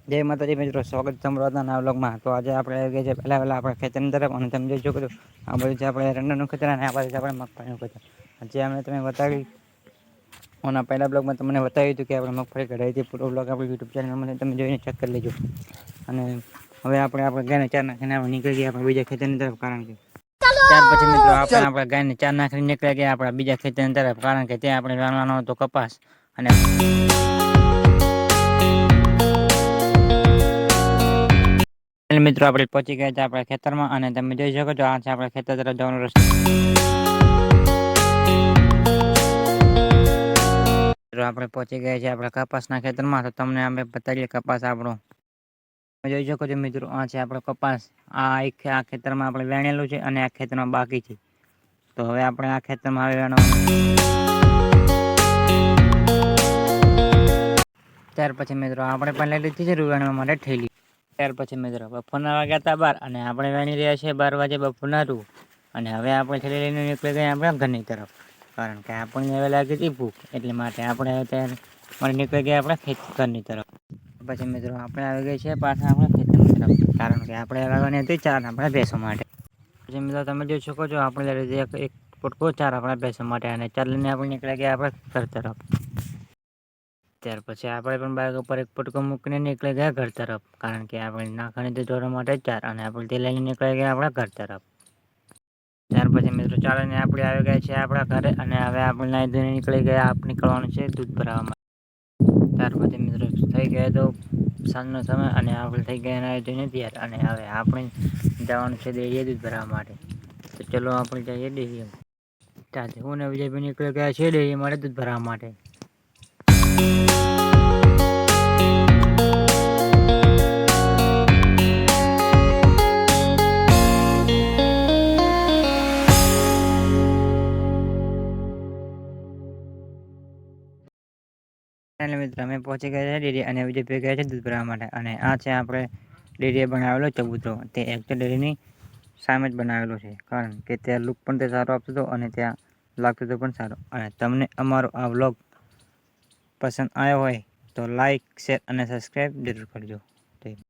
જય માતાજી મિત્રો, સ્વાગત છે તમારા નવા વ્લોગમાં। તો આજે આપણે આવી ગયા છે પહેલા આપણે ખેતરની તરફ, અને તમે જોઈ શકો છો આ બધું છે આપણે એરંડાનું ખેતર અને આ બાજુ છે આપણે મગફળીનું ખેતર। આજે અમે તમને બતાવી અને પહેલા બ્લોગમાં તમને બતાવ્યું હતું કે આપણે મગફળી કઢાઈ હતી। પૂરો બ્લોગ આપણે યુટ્યુબ ચેનલમાં તમે જોઈને ચેક કરી લેજો। અને હવે આપણે ગાયને ચાર નાખીને આપણે નીકળી ગયા આપણે બીજા ખેતરની તરફ, કારણ કે ત્યાર પછી મિત્રો આપણે ગાયને ચાર નાખીને નીકળી ગયા આપણા બીજા ખેતરની તરફ, કારણ કે ત્યાં આપણે વાવવાનો હતો કપાસ। અને મિત્રો આપણે પહોંચી ગયા છે આપણા ખેતરમાં, અને તમે જોઈ શકો છો આ છે આપણા ખેતર તરફ જવાનો રસ્તો। આપણે પહોંચી ગયા છે આપણા કપાસના ખેતરમાં, તો તમને અમે બતાવીએ કપાસ આપણો। તમે જોઈ શકો છો મિત્રો આ છે આપણો કપાસ। આ ખેતરમાં આપણે વેણેલું છે અને આ ખેતરમાં બાકી છે। તો હવે આપણે આ ખેતરમાં વેણવાનું। ત્યાર પછી મિત્રો આપણે પણ લઈ લીધી છે વેણવા માટે ઠેલી। ત્યાર પછી મિત્રો બપોરના વાગ્યા હતા 12, અને આપણે વેણી રહ્યા છીએ 12 વાગે બપોરના રૂ। અને હવે આપણે ઠેલી લઈને નીકળી ગયા આપણા ઘરની તરફ, કારણ કે આપણને હવે લાગી હતી ભૂખ, એટલે માટે આપણે અત્યારે નીકળી ગયા આપણા ઘરની તરફ। પછી મિત્રો આપણે આવી ગઈ છે પાછા આપણા ખેતરની તરફ, કારણ કે આપણે વાવવાની હતી ચાર આપણા ભેંસો માટે। પછી મિત્રો તમે જોઈ શકો છો આપણે લઈ લીધી એક પોટકો ચાર આપણા ભેંસો માટે, અને ચાર લઈને આપણે નીકળી ગયા આપણા ઘર તરફ। ત્યાર પછી આપણે પણ બાઇક ઉપર એક પોટકો મૂકીને નીકળી ગયા ઘર તરફ, કારણ કે આપણે નાખવાની હતી ઢોરો માટે ચાર, અને આપણે તે લઈને નીકળી ગયા આપણા ઘર તરફ। ત્યાર પછી મિત્રો ચાલીને આપણે આવી ગયા છીએ આપણા ઘરે, અને હવે આપણે નાહી ધોઈને નીકળવાનું છે દૂધ ભરાવવા માટે। ત્યાર પછી મિત્રો થઈ ગયા તો સાંજનો સમય, અને આપણે થઈ ગયા નાહી ધોઈને તૈયાર, અને હવે આપણે જવાનું છે ડેરીએ દૂધ ભરાવવા માટે। તો ચલો આપણે જઈએ ડેરીએ। ત્યાંથી હું ને વિજયભાઈ નીકળી ગયા છે ડેરી માટે દૂધ ભરાવવા માટે। મિત્રો અમે પહોંચી ગયા છે ડેરી, અને વિજયભાઈ ગયા છે દૂધ ભરાવવા માટે। અને આ છે આપણે ડેરીએ બનાવેલો ચબૂતરો, તે એકચુઅલ ડેરીની સામે જ બનાવેલો છે, કારણ કે ત્યાં લુક પણ તે સારો આપતો હતો, અને ત્યાં લાગતો હતો પણ સારો। અને તમને અમારો આ વ્લોગ પસંદ આવ્યો હોય તો લાઈક, શેર અને સબસ્ક્રાઈબ જરૂર કરજો।